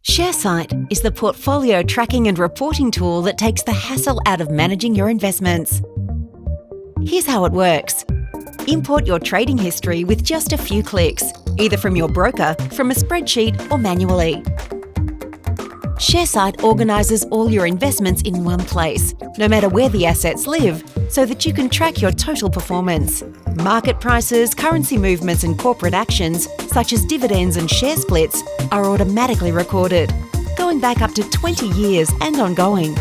Sharesight is the portfolio tracking and reporting tool that takes the hassle out of managing your investments. Here's how it works. Import your trading history with just a few clicks, either from your broker, from a spreadsheet, or manually. Sharesight organises all your investments in one place, no matter where the assets live, so that you can track your total performance. Market prices, currency movements and corporate actions, such as dividends and share splits, are automatically recorded, going back up to 20 years and ongoing.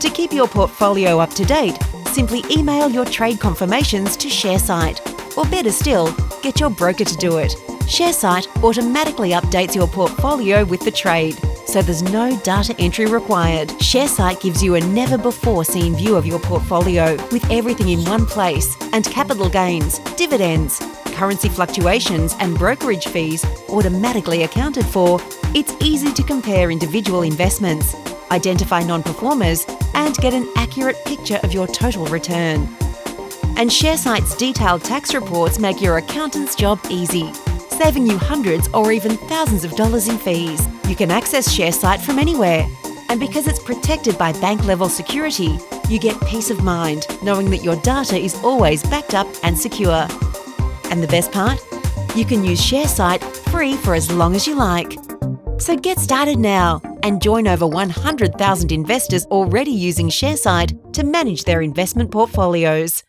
To keep your portfolio up to date, simply email your trade confirmations to Sharesight, or better still, get your broker to do it. Sharesight automatically updates your portfolio with the trade, so there's no data entry required. Sharesight gives you a never-before-seen view of your portfolio with everything in one place, and capital gains, dividends, currency fluctuations and brokerage fees automatically accounted for. It's easy to compare individual investments, identify non-performers and get an accurate picture of your total return. And Sharesight's detailed tax reports make your accountant's job easy, saving you hundreds or even thousands of dollars in fees. You can access Sharesight from anywhere, and because it's protected by bank-level security, you get peace of mind knowing that your data is always backed up and secure. And the best part? You can use Sharesight free for as long as you like. So get started now and join over 100,000 investors already using Sharesight to manage their investment portfolios.